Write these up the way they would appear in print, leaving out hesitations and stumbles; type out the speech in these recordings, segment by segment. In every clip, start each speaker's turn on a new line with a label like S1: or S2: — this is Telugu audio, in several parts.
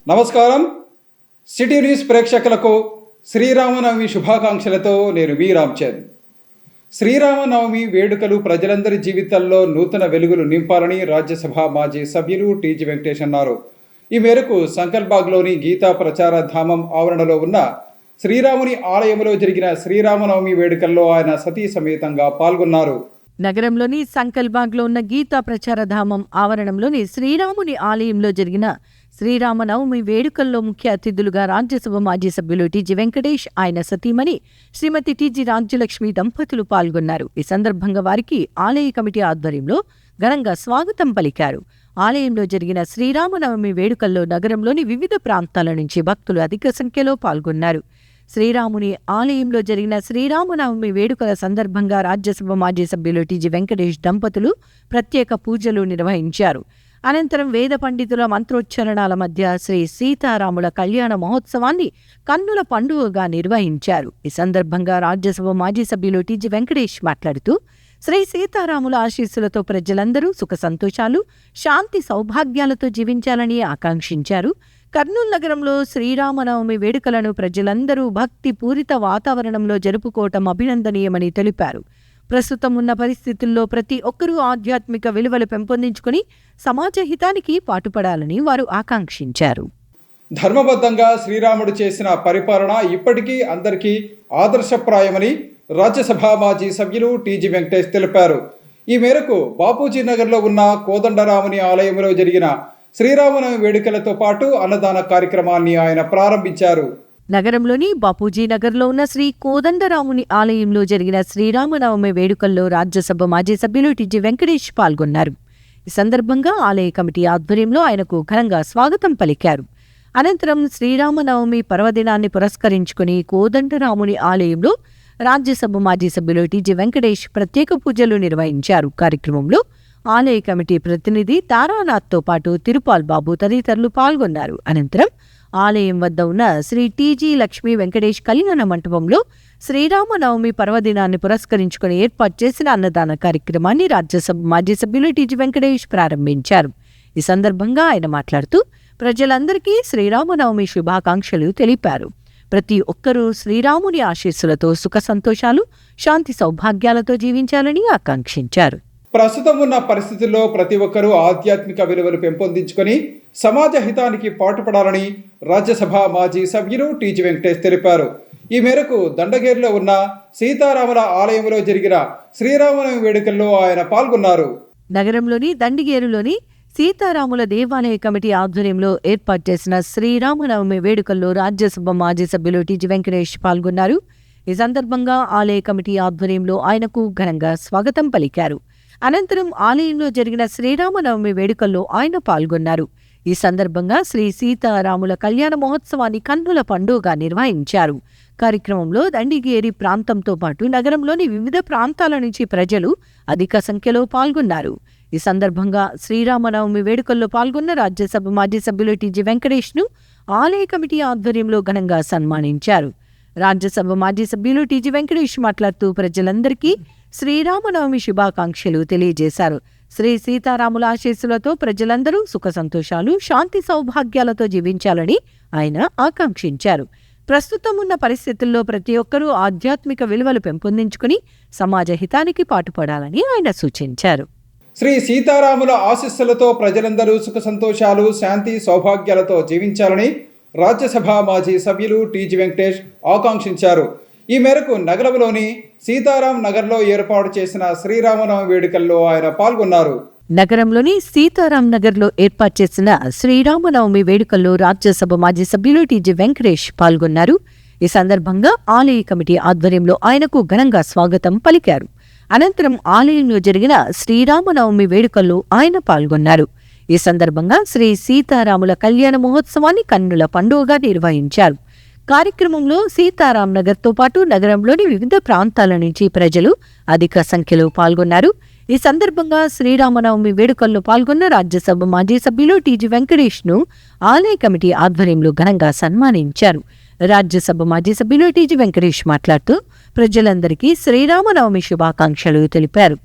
S1: నమస్కారం. సిటీ న్యూస్ ప్రేక్షకులకు శ్రీరామనవమి శుభాకాంక్షలతో నేను మీ రామ్చంద్. శ్రీరామనవమి వేడుకలు ప్రజలందరి జీవితాల్లో నూతన వెలుగులు నింపాలని రాజ్యసభ మాజీ సభ్యులు టీజీ వెంకటేష్ అన్నారు. ఈ మేరకు సంకల్బాగ్లోని గీతా ప్రచార ధామం ఆవరణలో ఉన్న శ్రీరాముని ఆలయంలో జరిగిన శ్రీరామనవమి వేడుకల్లో ఆయన సతీ సమేతంగా పాల్గొన్నారు.
S2: నగరంలోని సంకల్బాగ్లో ఉన్న గీతా ప్రచారధామం ఆవరణంలోని శ్రీరాముని ఆలయంలో జరిగిన శ్రీరామనవమి వేడుకల్లో ముఖ్య అతిథులుగా రాజ్యసభ మాజీ సభ్యులు టీజీ వెంకటేష్, ఆయన సతీమణి శ్రీమతి టీజీ రాజ్యలక్ష్మి దంపతులు పాల్గొన్నారు. ఈ సందర్భంగా వారికి ఆలయ కమిటీ ఆధ్వర్యంలో ఘనంగా స్వాగతం పలికారు. ఆలయంలో జరిగిన శ్రీరామనవమి వేడుకల్లో నగరంలోని వివిధ ప్రాంతాల నుంచి భక్తులు అధిక సంఖ్యలో పాల్గొన్నారు. శ్రీరాముని ఆలయంలో జరిగిన శ్రీరామనవమి వేడుకల సందర్భంగా రాజ్యసభ మాజీ సభ్యులు టీజీ వెంకటేష్ దంపతులు ప్రత్యేక పూజలు నిర్వహించారు. అనంతరం వేద పండితుల మంత్రోచ్చరణాల మధ్య శ్రీ సీతారాముల కళ్యాణ మహోత్సవాన్ని కన్నుల పండుగగా నిర్వహించారు. ఈ సందర్భంగా రాజ్యసభ మాజీ సభ్యులు టీజీ వెంకటేష్ మాట్లాడుతూ శ్రీ సీతారాముల ఆశీస్సులతో ప్రజలందరూ సుఖ సంతోషాలు, శాంతి సౌభాగ్యాలతో జీవించాలని ఆకాంక్షించారు. కర్నూలు నగరంలో శ్రీరామనవమి వేడుకలను ప్రజలందరూ భక్తి పూరిత వాతావరణంలో జరుపుకోవటం అభినందనీయమని తెలిపారు. ప్రస్తుతం ఉన్న పరిస్థితుల్లో ప్రతి ఒక్కరూ ఆధ్యాత్మిక విలువలు పెంపొందించుకుని సమాజ హితానికి పాటుపడాలని వారు ఆకాంక్షించారు.
S1: ధర్మబద్ధంగా శ్రీరాముడు చేసిన పరిపాలన ఇప్పటికీ అందరికీ ఆదర్శప్రాయమని రాజ్యసభ మాజీ సభ్యులు టీజీ వెంకటేష్ తెలిపారు. ఈ మేరకు బాపూజీ నగర్లో ఉన్న కోదండరాముని ఆలయంలో జరిగిన శ్రీరామనవమి వేడుకలతో పాటు అన్నదాన కార్యక్రమాన్ని ఆయన ప్రారంభించారు.
S2: నగరంలోని బాపూజీ నగర్లో ఉన్న శ్రీ కోదండరాముని ఆలయంలో జరిగిన శ్రీరామనవమి వేడుకల్లో రాజ్యసభ మాజీ సభ్యులు టీజీ వెంకటేష్ పాల్గొన్నారు. ఈ సందర్భంగా ఆలయ కమిటీ ఆధ్వర్యంలో ఆయనకు ఘనంగా స్వాగతం పలికారు. అనంతరం శ్రీరామనవమి పర్వదినాన్ని పురస్కరించుకుని కోదండరాముని ఆలయంలో రాజ్యసభ మాజీ సభ్యులు టీజీ వెంకటేష్ ప్రత్యేక పూజలు నిర్వహించారు. కార్యక్రమంలో ఆలయ కమిటీ ప్రతినిధి తారానాథ్తో పాటు తిరుపాల్ బాబు తదితరులు పాల్గొన్నారు. అనంతరం ఆలయం వద్ద ఉన్న శ్రీ టీజీ లక్ష్మీ వెంకటేష్ కళ్యాణ మంటపంలో శ్రీరామనవమి పర్వదినాన్ని పురస్కరించుకుని ఏర్పాటు చేసిన అన్నదాన కార్యక్రమాన్ని రాజ్యసభ మాజీ సభ్యులు టీజీ వెంకటేష్ ప్రారంభించారు. ఈ సందర్భంగా ఆయన మాట్లాడుతూ ప్రజలందరికీ శ్రీరామనవమి శుభాకాంక్షలు తెలిపారు. ప్రతి ఒక్కరూ శ్రీరాముని ఆశీస్సులతో సుఖ సంతోషాలు, శాంతి సౌభాగ్యాలతో జీవించాలని ఆకాంక్షించారు.
S1: ప్రస్తుతం ఉన్న పరిస్థితుల్లో ప్రతి ఒక్కరూ ఆధ్యాత్మిక విలువలు పెంపొందించుకొని సమాజ హితానికి పాటుపడాలని రాజ్యసభ మాజీ సభ్యులు టీజీ వెంకటేష్ తెలిపారు. ఈ మేరకు దండగేరులో ఉన్న సీతారాముల ఆలయంలో జరిగిన శ్రీరామనవమి వేడుకల్లో ఆయన పాల్గొన్నారు.
S2: నగరంలోని దండిగేరులోని సీతారాముల దేవాలయ కమిటీ ఆధ్వర్యంలో ఏర్పాటు చేసిన శ్రీరామనవమి వేడుకల్లో రాజ్యసభ మాజీ సభ్యులు టీజీ వెంకటేష్ పాల్గొన్నారు. ఈ సందర్భంగా ఆలయ కమిటీ ఆధ్వర్యంలో ఆయనకు ఘనంగా స్వాగతం పలికారు. అనంతరం ఆలయంలో జరిగిన శ్రీరామనవమి వేడుకల్లో ఆయన పాల్గొన్నారు. ఈ సందర్భంగా శ్రీ సీతారాముల కళ్యాణ మహోత్సవాన్ని కన్నుల పండుగగా నిర్వహించారు. కార్యక్రమంలో దండిగేరి ప్రాంతంతో పాటు నగరంలోని వివిధ ప్రాంతాల నుంచి ప్రజలు అధిక సంఖ్యలో పాల్గొన్నారు. ఈ సందర్భంగా శ్రీరామనవమి వేడుకల్లో పాల్గొన్న రాజ్యసభ మాజీ సభ్యులు టీజీ వెంకటేష్ను ఆలయ కమిటీ ఆధ్వర్యంలో ఘనంగా సన్మానించారు. రాజ్యసభ మాజీ సభ్యులు టీజీ వెంకటేష్ మాట్లాడుతూ ప్రజలందరికీ శ్రీరామనవమి శుభాకాంక్షలు తెలియజేశారు. శ్రీ సీతారాముల ఆశీస్సులతో ప్రజలందరూ సుఖ సంతోషాలు, శాంతి సౌభాగ్యాలతో జీవించాలని ఆయన ఆకాంక్షించారు. ప్రస్తుతం ఉన్న పరిస్థితుల్లో ప్రతి ఒక్కరూ ఆధ్యాత్మిక విలువలు పెంపొందించుకుని సమాజ హితానికి పాటుపడాలని ఆయన సూచించారు.
S1: శ్రీ సీతారాముల ఆశీస్సులతో ప్రజలందరూ సుఖ సంతోషాలు, శాంతి సౌభాగ్యాలతో జీవించాలని రాజ్యసభ మాజీ సభ్యులు టీజీ వెంకటేష్ ఆకాంక్షించారు. ఈ మేరకు నగరంలోని సీతారాం నగర్లో ఏర్పాటు చేసిన శ్రీరామనవమి వేడుకల్లో ఆయన పాల్గొన్నారు.
S2: నగరంలోని సీతారాం నగర్లో ఏర్పాటు చేసిన శ్రీరామనవమి వేడుకల్లో రాజ్యసభ మాజీ సభ్యులు టీజీ వెంకటేష్ పాల్గొన్నారు. ఈ సందర్భంగా ఆలయ కమిటీ ఆధ్వర్యంలో ఆయనకు ఘనంగా స్వాగతం పలికారు. అనంతరం ఆలయంలో జరిగిన శ్రీరామనవమి వేడుకల్లో ఆయన పాల్గొన్నారు. ఈ సందర్భంగా శ్రీ సీతారాముల కళ్యాణ మహోత్సవాన్ని కన్నుల పండుగగా నిర్వహించారు. కార్యక్రమంలో సీతారాం నగర్తో పాటు నగరంలోని వివిధ ప్రాంతాల నుంచి ప్రజలు అధిక సంఖ్యలో పాల్గొన్నారు. ఈ సందర్భంగా శ్రీరామనవమి వేడుకల్లో పాల్గొన్న రాజ్యసభ మాజీ సభ్యులు టీజీ వెంకటేష్ను ఆలయ కమిటీ ఆధ్వర్యంలో ఘనంగా సన్మానించారు. రాజ్యసభ మాజీ సభ్యులు టీజీ వెంకటేష్ మాట్లాడుతూ ప్రజలందరికీ శ్రీరామనవమి శుభాకాంక్షలు తెలిపారు.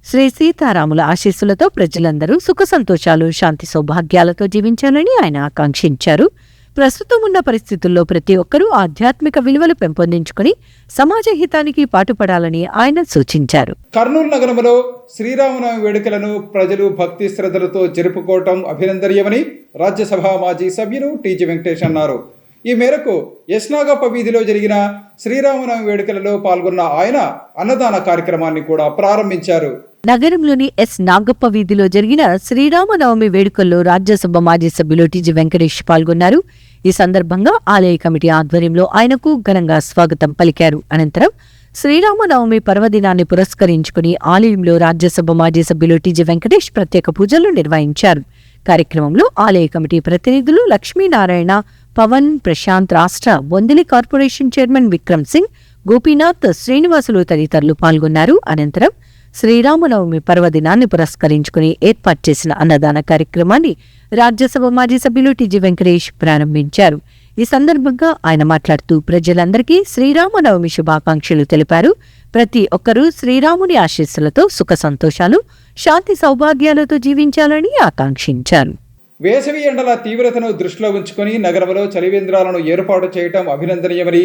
S2: శ్రీ సీతారాముల ఆశీస్సులతో ప్రజలందరూ సుఖ సంతోషాలు, శాంతి సౌభాగ్యాలతో జీవించాలని ఆయన ఆకాంక్షించారు. ప్రస్తుతం ఉన్న పరిస్థితుల్లో ప్రతి ఒక్కరూ ఆధ్యాత్మిక విలువలు పెంపొందించుకుని సమాజ హితానికి పాటుపడాలని ఆయన సూచించారు.
S1: కర్నూలు నగరంలో శ్రీరామనవమి వేడుకలను ప్రజలు భక్తి శ్రద్ధలతో జరుపుకోవటం అభినందనీయమని రాజ్యసభ మాజీ సభ్యులు టీజీ వెంకటేష్ అన్నారు. ఈ మేరకు యస్నాగప్ప వీధిలో జరిగిన శ్రీరామనవమి వేడుకలలో పాల్గొన్న ఆయన అన్నదాన కార్యక్రమాన్ని కూడా ప్రారంభించారు.
S2: నగరంలోని ఎస్ నాగప్ప వీధిలో జరిగిన శ్రీరామనవమి వేడుకల్లో రాజ్యసభ మాజీ సభ్యులు టీజీ వెంకటేష్ పాల్గొన్నారు. ఈ సందర్భంగా ఆలయ కమిటీ ఆధ్వర్యంలో ఆయనకు ఘనంగా స్వాగతం పలికారు. అనంతరం శ్రీరామనవమి పర్వదినాన్ని పురస్కరించుకుని ఆలయంలో రాజ్యసభ మాజీ సభ్యులు టీజీ వెంకటేష్ ప్రత్యేక పూజలు నిర్వహించారు. కార్యక్రమంలో ఆలయ కమిటీ ప్రతినిధులు లక్ష్మీనారాయణ, పవన్, ప్రశాంత్, రాష్ట్ర బొందిలి కార్పొరేషన్ చైర్మన్ విక్రమ్ సింగ్, గోపీనాథ్, శ్రీనివాసులు తదితరులు పాల్గొన్నారు. అనంతరం శ్రీరామనవమి పర్వదినాన్ని పురస్కరించుకుని ఏర్పాటు చేసిన అన్నదాన కార్యక్రమాన్ని రాజ్యసభ మాజీ సభ్యులు టీజీ వెంకటేష్ ప్రారంభించారు. ఈ సందర్భంగా ఆయన మాట్లాడుతూ ప్రజలందరికీ శ్రీరామనవమి శుభాకాంక్షలు తెలిపారు. ప్రతి ఒక్కరూ శ్రీరాముని ఆశీస్సులతో సుఖ సంతోషాలు, శాంతి సౌభాగ్యాలతో జీవించాలని ఆకాంక్షించారు.
S1: వేసవి ఎండల తీవ్రతను దృష్టిలో ఉంచుకొని నగరంలో చలివేంద్రాలను ఏర్పాటు చేయడం అభినందనీయమని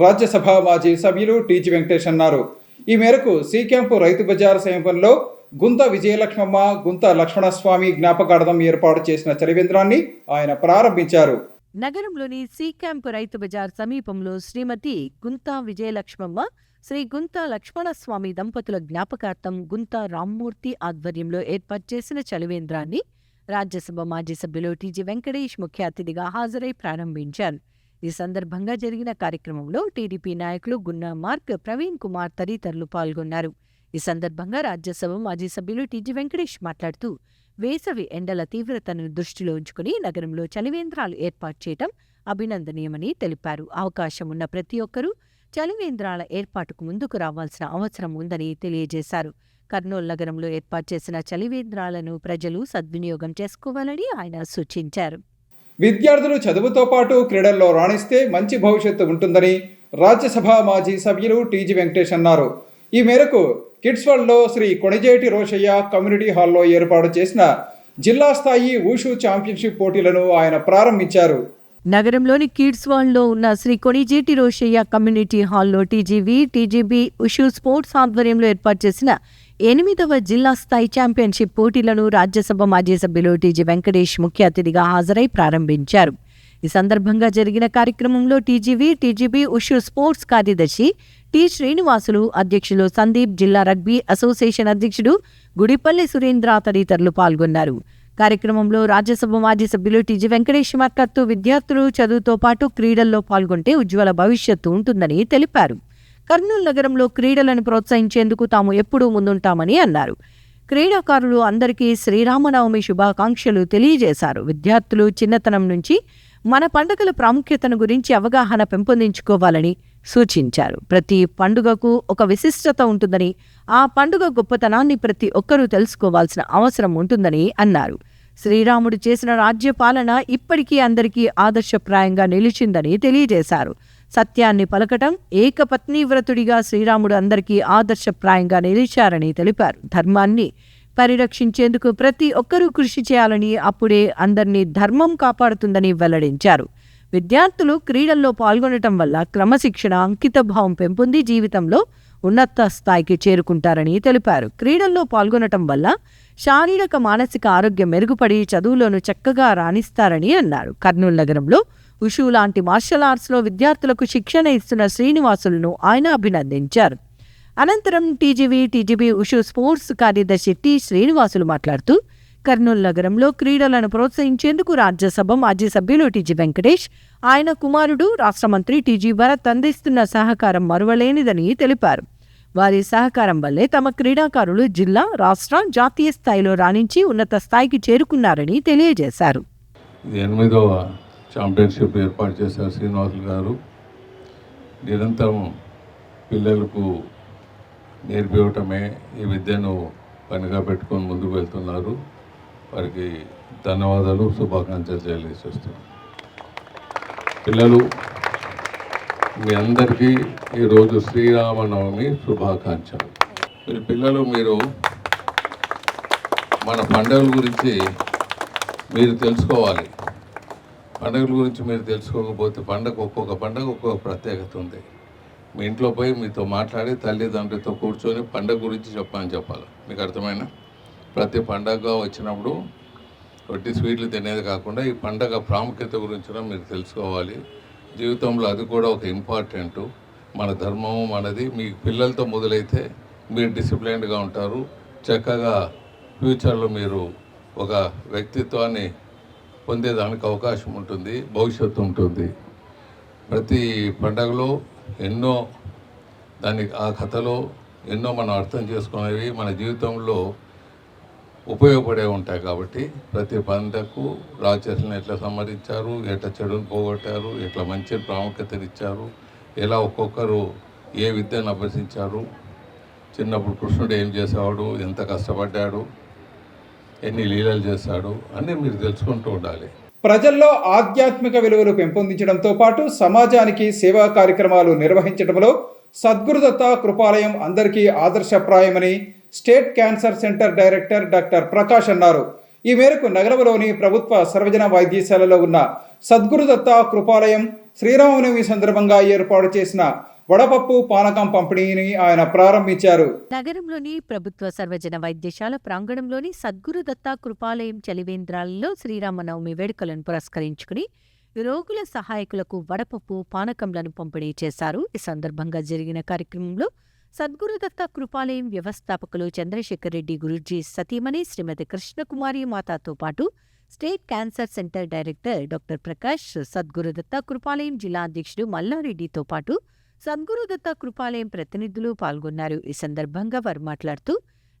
S1: రాజ్యసభ మాజీ సభ్యులు టీజీ వెంకటేష్ అన్నారు. ఈ మేరకు సి క్యాంపు రైతు బజార్ సమీపంలో గుంత విజయలక్ష్మమ్మ, గుంత లక్ష్మణస్వామి జ్ఞాపకార్థం ఏర్పాటు చేసిన చలివేంద్రాన్ని ఆయన ప్రారంభించారు.
S2: నగరంలోని సి క్యాంపు రైతు బజార్ సమీపంలో శ్రీమతి గుంతా విజయలక్ష్మమ్మ, శ్రీ గుంతా లక్ష్మణస్వామి దంపతుల జ్ఞాపకార్థం గుంతా రామ్మూర్తి ఆధ్వర్యంలో ఏర్పాటు చేసిన చలివేంద్రాన్ని రాజ్యసభ మాజీ సభ్యులు టీజీ వెంకటేష్ ముఖ్య అతిథిగా హాజరై ప్రారంభించారు. ఈ సందర్భంగా జరిగిన కార్యక్రమంలో టీడీపీ నాయకులు గున్నా మార్క్, ప్రవీణ్ కుమార్ తదితరులు పాల్గొన్నారు. ఈ సందర్భంగా రాజ్యసభ మాజీ సభ్యులు టీజీ వెంకటేష్ మాట్లాడుతూ వేసవి ఎండల తీవ్రతను దృష్టిలో ఉంచుకుని నగరంలో చలివేంద్రాలు ఏర్పాటు చేయడం అభినందనీయమని తెలిపారు. అవకాశం ఉన్న ప్రతి ఒక్కరూ చలివేంద్రాల ఏర్పాటుకు ముందుకు రావాల్సిన అవసరం ఉందని తెలియజేశారు. కర్నూలు నగరంలో ఏర్పాటు చేసిన చలివేంద్రాలను ప్రజలు సద్వినియోగం చేసుకోవాలని ఆయన సూచించారు.
S1: విద్యార్థులు చదువుతో పాటు క్రీడల్లో రాణిస్తే మంచి భవిష్యత్తు ఉంటుందని రాజ్యసభ మాజీ సభ్యులు టీజీ వెంకటేష్ అన్నారు. ఈ మేరకు కిడ్స్ వరల్డ్లో శ్రీ కొణిజేటి రోషయ్య కమ్యూనిటీ హాల్లో ఏర్పాటు చేసిన జిల్లా స్థాయి ఊషు ఛాంపియన్షిప్ పోటీలను ఆయన ప్రారంభించారు.
S2: నగరంలోని కిడ్స్ వరల్డ్లో ఉన్న శ్రీ కొణిజేటి రోషయ్య కమ్యూనిటీ హాల్లో టీజీబీ ఉషు స్పోర్ట్స్ ఆధ్వర్యంలో ఏర్పాటు చేసిన 8వ జిల్లా స్థాయి ఛాంపియన్షిప్ పోటీలను రాజ్యసభ మాజీ సభ్యులు టీజీ వెంకటేష్ ముఖ్య అతిథిగా హాజరై ప్రారంభించారు. ఈ సందర్భంగా జరిగిన కార్యక్రమంలో టీజీబీ ఉషు స్పోర్ట్స్ కార్యదర్శి టి శ్రీనివాసులు, అధ్యక్షులు సందీప్, జిల్లా రగ్బీ అసోసియేషన్ అధ్యక్షుడు గుడిపల్లి సురేంద్ర తదితరులు పాల్గొన్నారు. కార్యక్రమంలో రాజ్యసభ మాజీ సభ్యులు టీజీ వెంకటేష్ మాట్లాడుతూ విద్యార్థులు చదువుతో పాటు క్రీడల్లో పాల్గొంటే ఉజ్వల భవిష్యత్తు ఉంటుందని తెలిపారు. కర్నూలు నగరంలో క్రీడలను ప్రోత్సహించేందుకు తాము ఎప్పుడూ ముందుంటామని అన్నారు. క్రీడాకారులు అందరికీ శ్రీరామనవమి శుభాకాంక్షలు తెలియజేశారు. విద్యార్థులు చిన్నతనం నుంచి మన పండుగల ప్రాముఖ్యతను గురించి అవగాహన పెంపొందించుకోవాలని సూచించారు. ప్రతి పండుగకు ఒక విశిష్టత ఉంటుందని, ఆ పండుగ గొప్పతనాన్ని ప్రతి ఒక్కరూ తెలుసుకోవాల్సిన అవసరం ఉంటుందని అన్నారు. శ్రీరాముడు చేసిన రాజ్యపాలన ఇప్పటికీ అందరికీ ఆదర్శప్రాయంగా నిలిచిందని తెలియజేశారు. సత్యాన్ని పలకటం, ఏకపత్నీవ్రతుడిగా శ్రీరాముడు అందరికీ ఆదర్శప్రాయంగా నిలిచారని తెలిపారు. ధర్మాన్ని పరిరక్షించేందుకు ప్రతి ఒక్కరూ కృషి చేయాలని, అప్పుడే అందరినీ ధర్మం కాపాడుతుందని వెల్లడించారు. విద్యార్థులు క్రీడల్లో పాల్గొనటం వల్ల క్రమశిక్షణ, అంకితభావం పెంపొంది జీవితంలో ఉన్నత స్థాయికి చేరుకుంటారని తెలిపారు. క్రీడల్లో పాల్గొనటం వల్ల శారీరక, మానసిక ఆరోగ్యం మెరుగుపడి చదువులోనూ చక్కగా రాణిస్తారని అన్నారు. కర్నూలు నగరంలో ఉషు లాంటి మార్షల్ ఆర్ట్స్లో విద్యార్థులకు శిక్షణ ఇస్తున్న శ్రీనివాసులను ఆయన అభినందించారు. అనంతరం టీజీబీ ఉషు స్పోర్ట్స్ కార్యదర్శి టి శ్రీనివాసులు మాట్లాడుతూ కర్నూలు నగరంలో క్రీడలను ప్రోత్సహించేందుకు రాజ్యసభ మాజీ సభ్యులు టీజీ వెంకటేష్, ఆయన కుమారుడు రాష్ట్ర మంత్రి టీజీ భరత్ అందిస్తున్న సహకారం మరువలేనిదని తెలిపారు. వారి సహకారం వల్లే తమ క్రీడాకారులు జిల్లా, రాష్ట్ర, జాతీయ స్థాయిలో రాణించి ఉన్నత స్థాయికి చేరుకున్నారని తెలియజేశారు.
S3: ఛాంపియన్షిప్ ఏర్పాటు చేశారు శ్రీనివాసులు గారు. నిరంతరం పిల్లలకు నేర్పివ్వటమే ఈ విద్యను పనిగా పెట్టుకొని ముందుకు వెళ్తున్నారు. వారికి ధన్యవాదాలు, శుభాకాంక్షలు తెలియజేస్తున్నాను. పిల్లలు, మీ అందరికీ ఈరోజు శ్రీరామనవమి శుభాకాంక్షలు. పిల్లలు, మీరు మన పండుగల గురించి మీరు తెలుసుకోవాలి. పండుగల గురించి మీరు తెలుసుకోకపోతే ఒక్కొక్క పండగ ఒక్కొక్క ప్రత్యేకత ఉంది. మీ ఇంట్లో పోయి మీతో మాట్లాడి తల్లిదండ్రులతో కూర్చొని పండగ గురించి చెప్పాలి. మీకు అర్థమైనా? ప్రతి పండగ వచ్చినప్పుడు వడ్డీ స్వీట్లు తినేది కాకుండా ఈ పండగ ప్రాముఖ్యత గురించి మీరు తెలుసుకోవాలి. జీవితంలో అది కూడా ఒక ఇంపార్టెంట్. మన ధర్మము మనది. మీ పిల్లలతో మొదలైతే మీరు డిసిప్లైన్డ్గా ఉంటారు. చక్కగా ఫ్యూచర్లో మీరు ఒక వ్యక్తిత్వాన్ని పొందేదానికి అవకాశం ఉంటుంది, భవిష్యత్తు ఉంటుంది. ప్రతి పండగలో ఎన్నో ఆ కథలో ఎన్నో మనం అర్థం చేసుకునేవి మన జీవితంలో ఉపయోగపడే ఉంటాయి. కాబట్టి ప్రతి పండగకు రాక్షసులను ఎట్లా సంహరించారు, ఎట్లా చెడును పోగొట్టారు, ఎట్లా మంచి ప్రాముఖ్యతనిచ్చారు, ఎలా ఒక్కొక్కరు ఏ విద్యను అభ్యసించారు, చిన్నప్పుడు కృష్ణుడు ఏం చేసేవాడు, ఎంత కష్టపడ్డాడు, ఎన్ని లీలలు చేశాడు అన్నీ మీరు తెలుసుకుంటూ ఉండాలి.
S1: ప్రజల్లో ఆధ్యాత్మిక విలువలు పెంపొందించడంతో పాటు సమాజానికి సేవా కార్యక్రమాలు నిర్వహించడంలో సద్గురుదత్త కృపాలయం అందరికీ ఆదర్శప్రాయమని state cancer centre director doctor Prakash అన్నారు. ఈ మేరకు నగరంలోని ప్రభుత్వ సర్వజన వైద్యశాలలో ఉన్న సద్గురుదత్త కృపాలయం శ్రీరామనవమి సందర్భంగా ఏర్పాటు చేసిన వడపప్పు పానకం పంపిణీని ఆయన ప్రారంభించారు.
S2: నగరంలోని ప్రభుత్వ సర్వజన వైద్యశాల ప్రాంగణంలోని సద్గురుదత్త కృపాలయం చలివేంద్రాలలో శ్రీరామనవమి వేడుకలను పురస్కరించుకుని రోగుల సహాయకులకు వడపప్పు పానకంలను పంపిణీ చేశారు. ఈ సందర్భంగా జరిగిన కార్యక్రమంలో సద్గురుదత్త కృపాలయం వ్యవస్థాపకులు చంద్రశేఖర్ రెడ్డి గురూజీ సతీమణి శ్రీమతి కృష్ణకుమారి మాతాతో పాటు state cancer centre director doctor Prakash, Sadgurudatta Kripalayam జిల్లా అధ్యక్షుడు మల్లారెడ్డితో పాటు సద్గురుదత్త కృపాలయం ప్రతినిధులు పాల్గొన్నారు. ఈ సందర్భంగా వారు మాట్లాడుతూ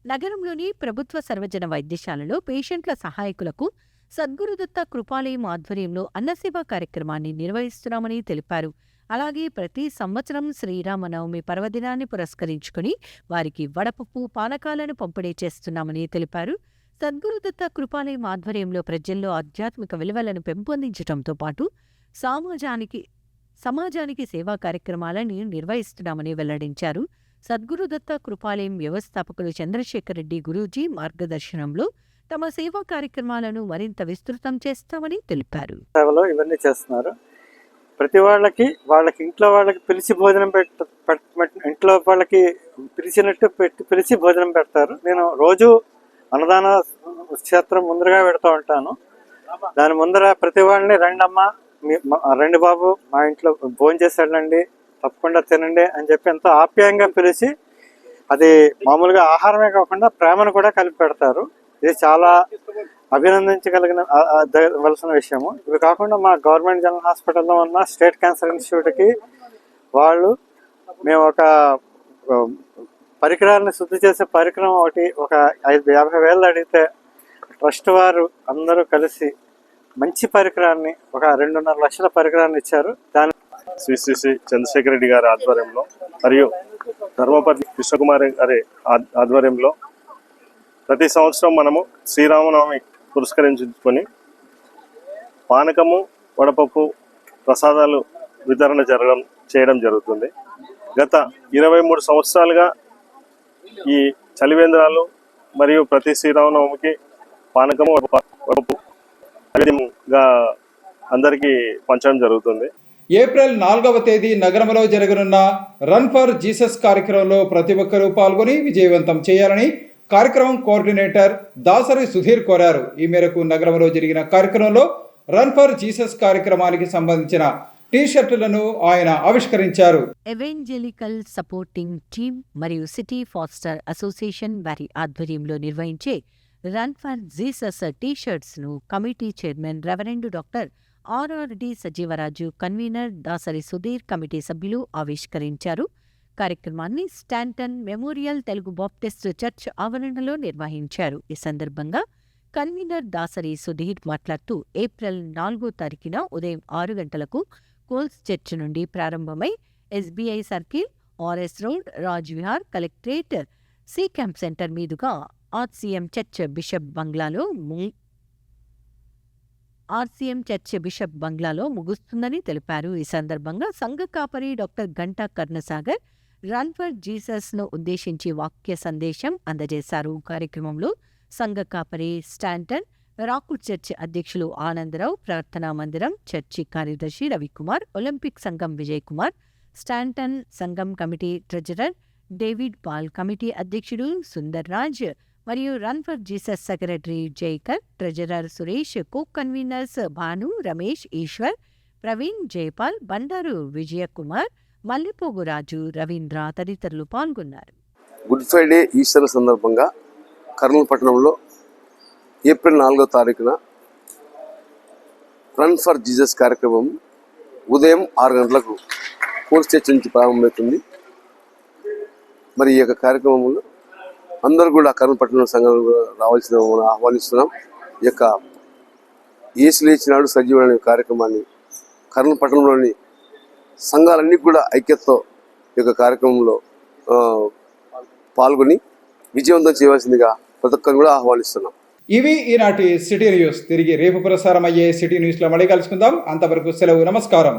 S2: నగరంలోని ప్రభుత్వ సర్వజన వైద్యశాలలో పేషెంట్ల సహాయకులకు సద్గురుదత్త కృపాలయం ఆధ్వర్యంలో అన్నసేవా కార్యక్రమాన్ని నిర్వహిస్తున్నామని తెలిపారు. అలాగే ప్రతి సంవత్సరం శ్రీరామనవమి పర్వదినాన్ని పురస్కరించుకుని వారికి వడపప్పు పానకాలను పంపిణీ చేస్తున్నామని తెలిపారు. సద్గురుదత్త కృపాలయం ఆధ్వర్యంలో ప్రజల్లో ఆధ్యాత్మిక విలువలను పెంపొందించడంతో పాటు సమాజానికి సేవా కార్యక్రమాలను నిర్వహిస్తున్నామని వెల్లడించారు. సద్గురుదత్త కృపాలయం వ్యవస్థాపకులు చంద్రశేఖర్ రెడ్డి గురూజీ మార్గదర్శనంలో తమ సేవా కార్యక్రమాలను మరింత విస్తృతం చేస్తామని తెలిపారు.
S4: సేవలో ఇవన్నీ చేస్తున్నారు. ప్రతి వాళ్ళకి ఇంట్లో వాళ్ళకి పిలిచి భోజనం ఇంట్లో వాళ్ళకి పిలిచినట్టు పిలిచి భోజనం పెడతారు. నేను రోజు అన్నదాన క్షేత్రం ముందరగా పెడతా ఉంటాను. దాని ముందర ప్రతి వాళ్ళని రండి బాబు, మా ఇంట్లో భోజనం చేశాడండి, తప్పకుండా తినండి అని చెప్పి ఎంతో ఆప్యాయంగా పిలిచి, అది మామూలుగా ఆహారమే కాకుండా ప్రేమను కూడా కలిపి పెడతారు. ఇది చాలా అభినందించవలసిన విషయము. ఇవి కాకుండా మా గవర్నమెంట్ జనరల్ హాస్పిటల్లో ఉన్న స్టేట్ క్యాన్సర్ ఇన్స్టిట్యూట్కి మేము ఒక పరికరాలను శుద్ధి చేసే పరికరం ఒక 50,000 అడిగితే ట్రస్ట్ వారు అందరూ కలిసి మంచి పరికరాన్ని, ఒక 2.5 లక్షల పరికరాన్ని ఇచ్చారు. దాని
S5: శ్రీ చంద్రశేఖర్ రెడ్డి గారి ఆధ్వర్యంలో మరియు ధర్మపతి కృష్ణకుమారి గారి ఆధ్వర్యంలో ప్రతి సంవత్సరం మనము శ్రీరామనవమి పురస్కరించుకొని పానకము, వడపప్పు ప్రసాదాలు వితరణ చేయడం జరుగుతుంది. గత 23 సంవత్సరాలుగా ఈ చలివేంద్రాలు మరియు ప్రతి శ్రీరామనవమికి పానకము, వడపప్పు అందరికీ పంచడం జరుగుతుంది.
S1: ఏప్రిల్ 4వ తేదీ నగరంలో జరగనున్న రన్ ఫర్ జీసస్ కార్యక్రమంలో ప్రతి ఒక్కరూ పాల్గొని విజయవంతం చేయాలని కార్యక్రమం కోఆర్డినేటర్ దాసరి సుధీర్ కోరారు. ఈ మేరకు నగరంలో జరిగిన కార్యక్రమంలో రన్ ఫర్ జీసస్ కార్యక్రమానికి సంబంధించిన టీ-షర్టులను ఆయన ఆవిష్కరించారు.
S2: ఎవెంజెలికల్ సపోర్టింగ్ టీమ్ మరియు సిటీ ఫాస్టర్ అసోసియేషన్ వారి ఆధ్వర్యంలో నిర్వహించే రన్ ఫర్ జీసస్ టీ-షర్ట్స్ ను committee chairman reverend doctor RRD Sajeevaraju, convener Dasari Sudheer, committee సభ్యులు ఆవిష్కరించారు. కార్యక్రమాన్ని Stanton memorial Telugu Baptist church ఆవరణలో నిర్వహించారు. ఈ సందర్భంగా కన్వీనర్ దాసరి సుధీర్ మాట్లాడుతూ ఏప్రిల్ 4వ తారీఖున ఉదయం 6 గంటలకు కోల్స్ చర్చ్ నుండి ప్రారంభమై SBI circle, RS road, Raj Vihar, collectorate, C camp centre మీదుగా ఆర్సీఎం చర్చ్ బిషప్ బంగ్లాలో ముగుస్తుందని తెలిపారు. ఈ సందర్భంగా సంఘ కాపరి doctor Ganta Karnasagar run for Jesus ను ఉద్దేశించి వాక్య సందేశం అందజేశారు. కార్యక్రమంలో సంఘ కాపరి స్టాంటన్ రాకుడ్ చర్చి అధ్యక్షులు ఆనందరావు, ప్రార్థనా మందిరం చర్చి కార్యదర్శి రవికుమార్, ఒలింపిక్ సంఘం విజయ్ కుమార్, స్టాంటన్ సంఘం committee treasurer David Paul, committee అధ్యక్షుడు సుందర్ రాజ్ మరియు run for Jesus secretary Jaikar, treasurer Suresh, co conveners Bhanu, Ramesh, Eshwar, Praveen, Jayapal, Bandaru Vijayakumar, Mallepogu Raju, Ravindra తదితరులు పాల్గొన్నారు.
S6: గుడ్ ఫ్రైడే ఈస్టర్ సందర్భంగా కర్నూలు పట్టణంలో ఏప్రిల్ 4వ తారీఖున రన్ ఫర్ జీసస్ కార్యక్రమం ఉదయం 6 గంటలకు పోలీస్ స్టేషన్ నుంచి ప్రారంభమవుతుంది. మరి ఈ యొక్క కార్యక్రమంలో అందరూ కూడా కర్నూలు పట్టణ సంఘంలో రావాల్సిన ఆహ్వానిస్తున్నాం. ఈ యొక్క యేసు లేచినాడు సజీవుడు కార్యక్రమాన్ని కర్నూలు పట్టణంలోని సంఘాలన్నీ కూడా ఐక్యతతో ఈ యొక్క కార్యక్రమంలో పాల్గొని విజయవంతం చేయవలసిందిగా ప్రతి ఒక్కరిని కూడా ఆహ్వానిస్తున్నాం.
S1: ఇవి ఈనాటి సిటీ న్యూస్. తిరిగి రేపు ప్రసారం అయ్యే సిటీ న్యూస్లో మళ్ళీ కలుసుకుందాం. అంతవరకు సెలవు. నమస్కారం.